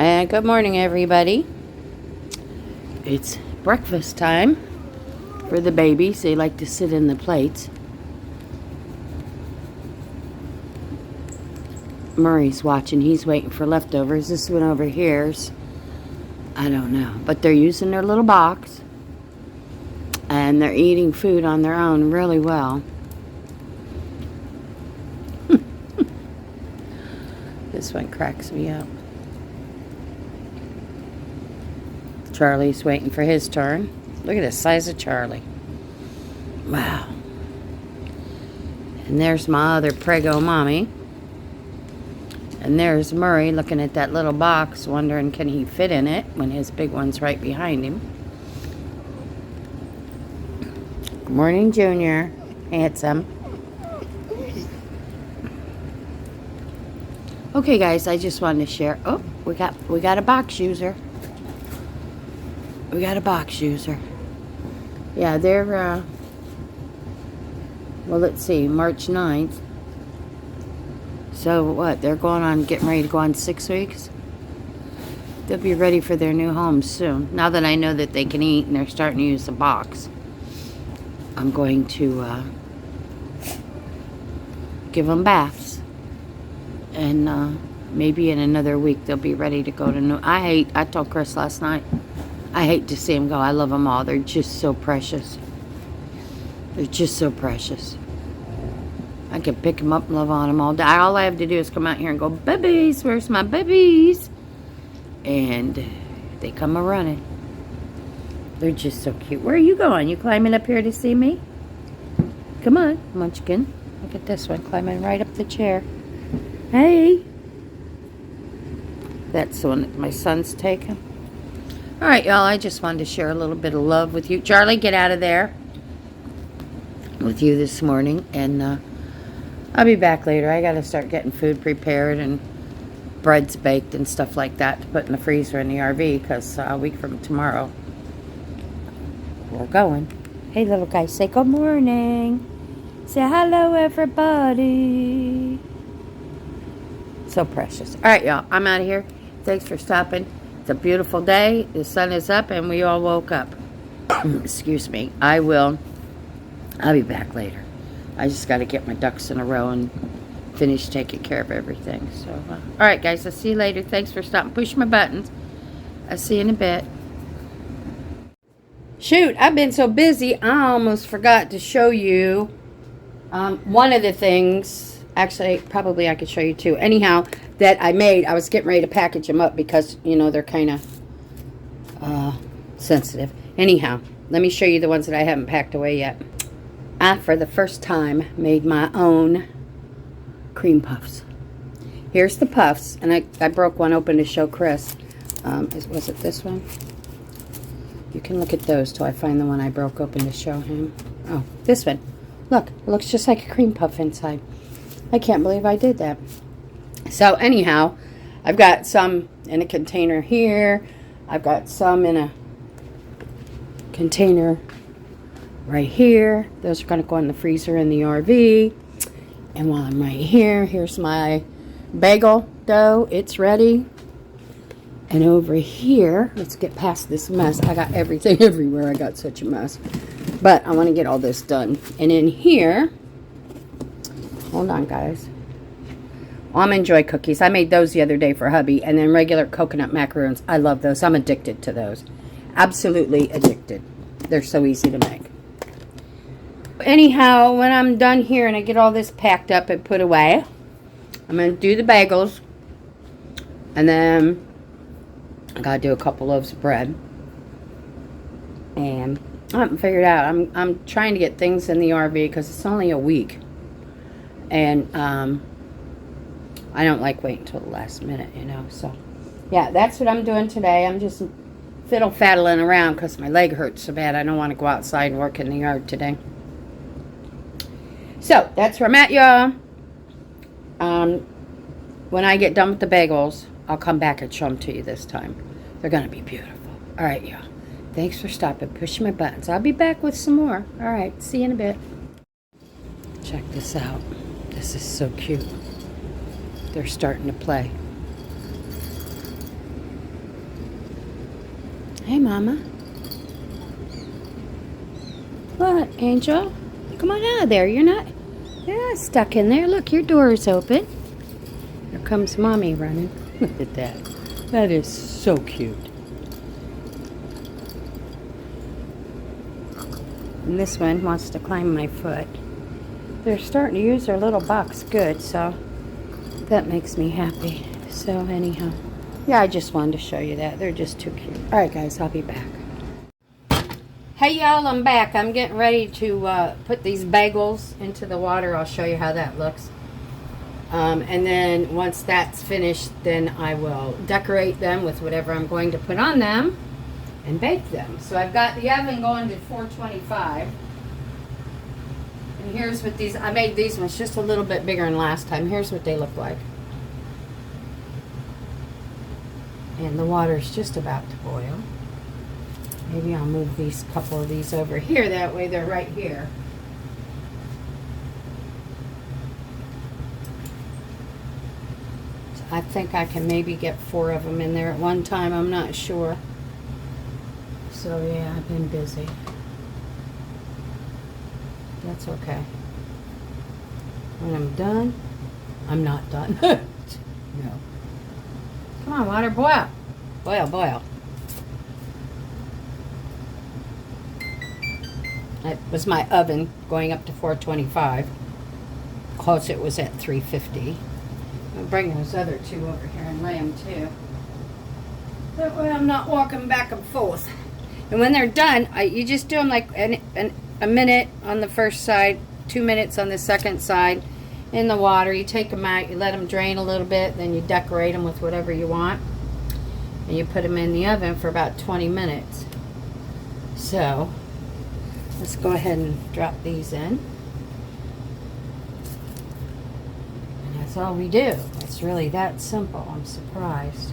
And good morning, everybody. It's breakfast time for the babies. They like to sit in the plates. Murray's watching. He's waiting for leftovers. This one over here's, I don't know. But they're using their little box. And they're eating food on their own really well. This one cracks me up. Charlie's waiting for his turn. Look at the size of Charlie. Wow. And there's my other prego mommy. And there's Murray looking at that little box, wondering can he fit in it when his big one's right behind him. Good morning, Junior. Handsome. Okay, guys, I just wanted to share. Oh, we got a box user. We got a box user. Yeah, they're, well, let's see, March 9th. So, what, they're getting ready to go on 6 weeks? They'll be ready for their new home soon. Now that I know that they can eat and they're starting to use the box, I'm going to give them baths. And maybe in another week they'll be ready to go to new. I told Chris last night, I hate to see them go. I love them all. They're just so precious. They're just so precious. I can pick them up and love on them all day. All I have to do is come out here and go, babies, where's my babies? And they come a-running. They're just so cute. Where are you going? You climbing up here to see me? Come on, Munchkin. Look at this one climbing right up the chair. Hey. That's the one that my son's taking. All right, y'all, I just wanted to share a little bit of love with you. Charlie, get out of there. With you this morning. And I'll be back later. I got to start getting food prepared and breads baked and stuff like that to put in the freezer in the RV because a week from tomorrow, we're going. Hey, little guy, say good morning. Say hello, everybody. So precious. All right, y'all, I'm out of here. Thanks for stopping. It's a beautiful day. The sun is up and we all woke up. Excuse me. I'll be back later. I just got to get my ducks in a row and finish taking care of everything. So, all right, guys. I'll see you later. Thanks for stopping. Push my buttons. I'll see you in a bit. Shoot, I've been so busy, I almost forgot to show you one of the things. Actually, probably I could show you two. Anyhow, that I made. I was getting ready to package them up because, you know, they're kind of sensitive. Anyhow, let me show you the ones that I haven't packed away yet. I, for the first time, made my own cream puffs. Here's the puffs, and I broke one open to show Chris. Was it this one? You can look at those till I find the one I broke open to show him. Oh, this one. Look, it looks just like a cream puff inside. I can't believe I did that. So anyhow, I've got some in a container here. I've got some in a container right here. Those are going to go in the freezer in the RV. And while I'm right here, here's my bagel dough. It's ready. And over here, let's get past this mess. I got everything everywhere. I got such a mess. But I want to get all this done. And in here, hold on, guys. Almond Joy cookies. I made those the other day for hubby. And then regular coconut macaroons. I love those. I'm addicted to those. Absolutely addicted. They're so easy to make. Anyhow, when I'm done here and I get all this packed up and put away, I'm going to do the bagels. And then I got to do a couple loaves of bread. And I haven't figured out. I'm trying to get things in the RV because it's only a week. And I don't like waiting until the last minute, you know. So, yeah, that's what I'm doing today. I'm just fiddle-faddling around because my leg hurts so bad. I don't want to go outside and work in the yard today. So, that's where I'm at, y'all. When I get done with the bagels, I'll come back and show them to you this time. They're going to be beautiful. All right, y'all. Thanks for stopping. Push my buttons. I'll be back with some more. All right. See you in a bit. Check this out. This is so cute. They're starting to play. Hey, Mama. What, Angel? Come on out of there. You're not stuck in there. Look, your door is open. Here comes Mommy running. Look at that. That is so cute. And this one wants to climb my foot. They're starting to use their little box good, so that makes me happy. So anyhow, yeah, I just wanted to show you that. They're just too cute. All right, guys, I'll be back. Hey, y'all, I'm back. I'm getting ready to put these bagels into the water. I'll show you how that looks. And then once that's finished, then I will decorate them with whatever I'm going to put on them and bake them. So I've got the oven going to 425. And here's what these, I made these ones just a little bit bigger than last time. Here's what they look like. And the water's just about to boil. Maybe I'll move these couple of these over here. That way they're right here. So I think I can maybe get 4 of them in there at one time. I'm not sure. So yeah, I've been busy. That's okay. When I'm done, I'm not done. No. Come on, water, boil. Boil, boil. That was my oven going up to 425. Of course, it was at 350. I'll bring those other 2 over here and lay them too. That way I'm not walking back and forth. And when they're done, you just do them like a minute on the first side, 2 minutes on the second side in the water. You take them out, you let them drain a little bit, then you decorate them with whatever you want. And you put them in the oven for about 20 minutes. So, let's go ahead and drop these in. And that's all we do. It's really that simple. I'm surprised.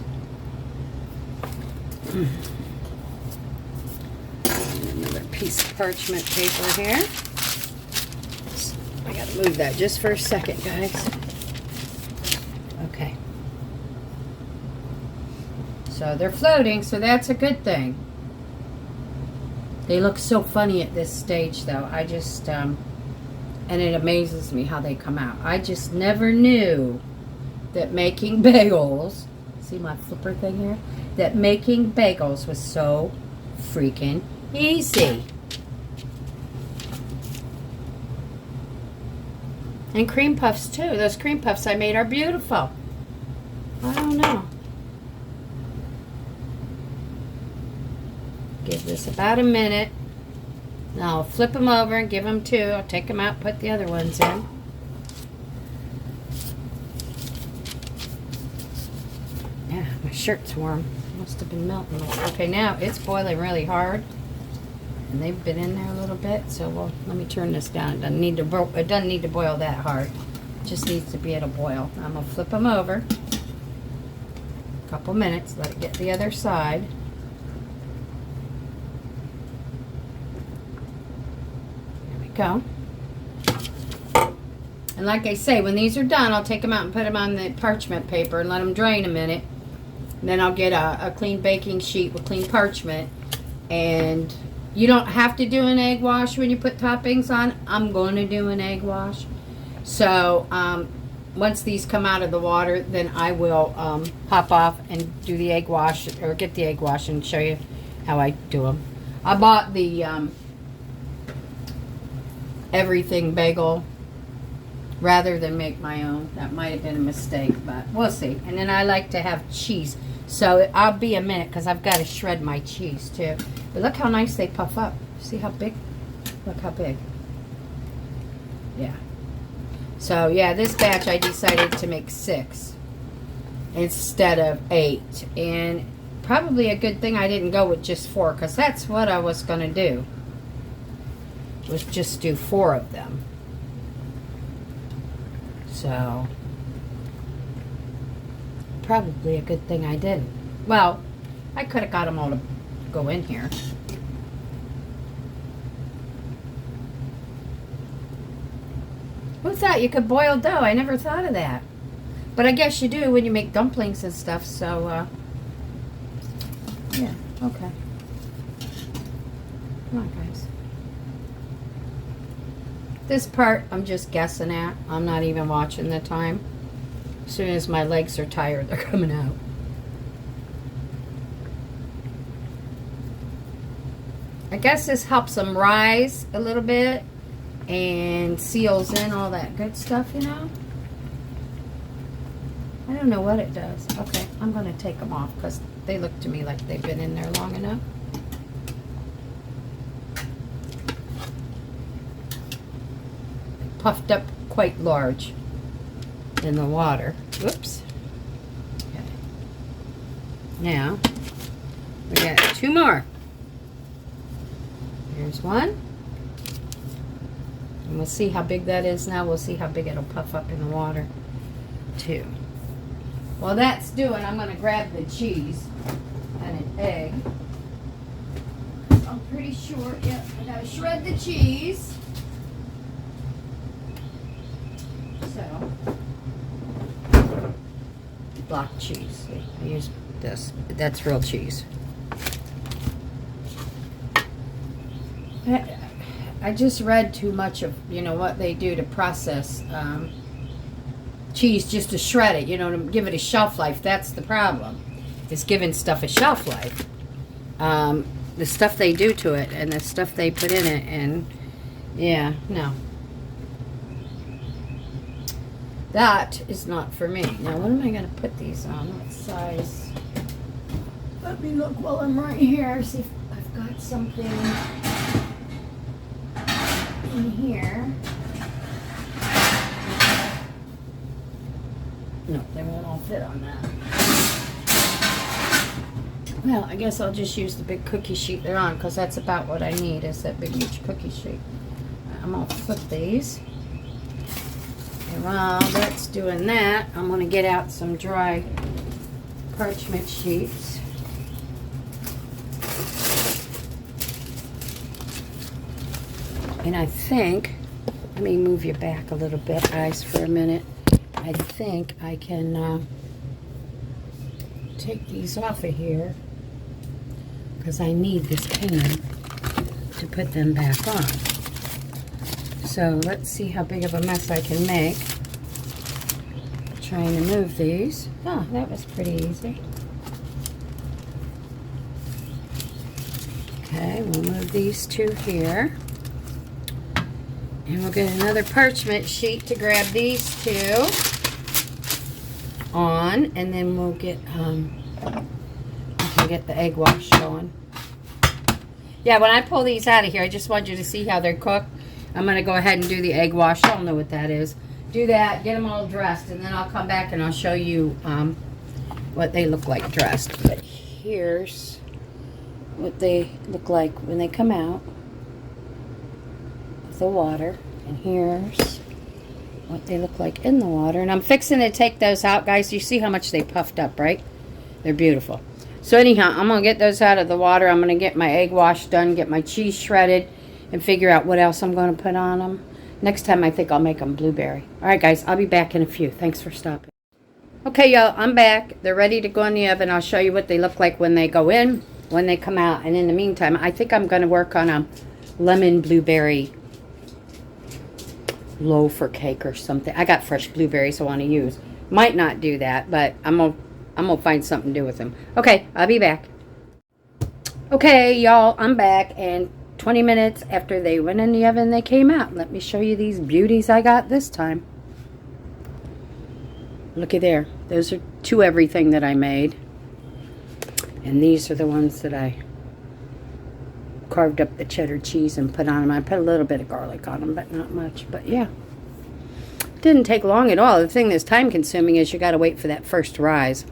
Another piece of parchment paper here. I gotta move that just for a second, guys. Okay. So they're floating, so that's a good thing. They look so funny at this stage, though. I just, and it amazes me how they come out. I just never knew that making bagels, see my flipper thing here? That making bagels was so freaking easy. And cream puffs, too. Those cream puffs I made are beautiful. I don't know. Give this about a minute. Now I'll flip them over and give them 2. I'll take them out, put the other ones in. Yeah, my shirt's warm. Must have been melting. Okay, now it's boiling really hard. And they've been in there a little bit, so let me turn this down. It doesn't need to boil that hard. It just needs to be at a boil. I'm going to flip them over. A couple minutes, let it get the other side. Go. And like I say, when these are done, I'll take them out and put them on the parchment paper and let them drain a minute. And then I'll get a clean baking sheet with clean parchment. And you don't have to do an egg wash when you put toppings on. I'm going to do an egg wash. So once these come out of the water, then I will pop off and do the egg wash, or get the egg wash and show you how I do them. I bought the everything bagel rather than make my own. That might have been a mistake, but we'll see. And then I like to have cheese, so I'll be a minute because I've got to shred my cheese too. But look how nice they puff up. See how big? Look how big. Yeah. So yeah, this batch I decided to make 6 instead of 8, and probably a good thing I didn't go with just 4, because that's what I was going to do. Was just do 4 of them. So probably a good thing I didn't. Well, I could have got them all to go in here. Who thought you could boil dough? I never thought of that. But I guess you do when you make dumplings and stuff, so yeah, okay. Come on, guys. This part I'm just guessing at. I'm not even watching the time. As soon as my legs are tired, they're coming out. I guess this helps them rise a little bit and seals in all that good stuff, you know. I don't know what it does. Okay, I'm going to take them off because they look to me like they've been in there long enough. Puffed up quite large in the water. Whoops. Okay. Now, we got 2 more. Here's one. And we'll see how big that is now. We'll see how big it'll puff up in the water, too. While that's doing, I'm going to grab the cheese and an egg. I'm pretty sure, yep, I got to shred the cheese. So, block cheese. I use this. That's real cheese. I just read too much of, you know, what they do to process cheese just to shred it, you know, to give it a shelf life. That's the problem, is giving stuff a shelf life. The stuff they do to it and the stuff they put in it, and yeah, no. That is not for me. Now, what am I going to put these on? What size? Let me look while I'm right here, see if I've got something in here. No, they won't all fit on that. Well, I guess I'll just use the big cookie sheet they're on, because that's about what I need, is that big huge cookie sheet. I'm going to flip these. And while that's doing that, I'm going to get out some dry parchment sheets. And I think, let me move you back a little bit, guys, for a minute. I think I can take these off of here, because I need this pan to put them back on. So let's see how big of a mess I can make trying to move these. Oh, that was pretty easy. Okay, we'll move these two here. And we'll get another parchment sheet to grab these two on, and then we'll get we can get the egg wash going. Yeah, when I pull these out of here, I just want you to see how they're cooked. I'm going to go ahead and do the egg wash. Y'all know what that is. Do that, get them all dressed, and then I'll come back and I'll show you what they look like dressed. But here's what they look like when they come out of the water, and here's what they look like in the water. And I'm fixing to take those out, guys. You see how much they puffed up, right? They're beautiful. So anyhow, I'm going to get those out of the water. I'm going to get my egg wash done, get my cheese shredded, and figure out what else I'm going to put on them. Next time, I think I'll make them blueberry. All right, guys, I'll be back in a few. Thanks for stopping. Okay, y'all, I'm back. They're ready to go in the oven. I'll show you what they look like when they go in, when they come out. And in the meantime, I think I'm going to work on a lemon blueberry loaf or cake or something. I got fresh blueberries I want to use. Might not do that, but I'm gonna find something to do with them. Okay, I'll be back. Okay, y'all, I'm back, and 20 minutes after they went in the oven, they came out. Let me show you these beauties I got this time. Looky there. Those are two everything that I made. And these are the ones that I carved up the cheddar cheese and put on them. I put a little bit of garlic on them, but not much. But yeah, didn't take long at all. The thing that's time consuming is you got to wait for that first rise.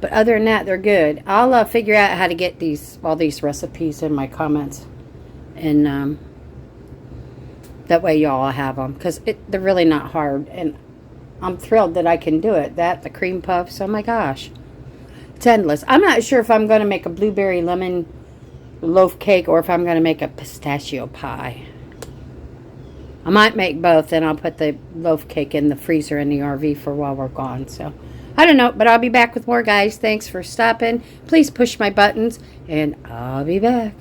But other than that, they're good. I'll figure out how to get all these recipes in my comments, and that way y'all have them, because they're really not hard, and I'm thrilled that I can do it. The cream puffs, oh my gosh, it's endless. I'm not sure if I'm going to make a blueberry lemon loaf cake or if I'm going to make a pistachio pie. I might make both, and I'll put the loaf cake in the freezer in the RV for while we're gone. So I don't know, but I'll be back with more, guys. Thanks for stopping. Please push my buttons, and I'll be back.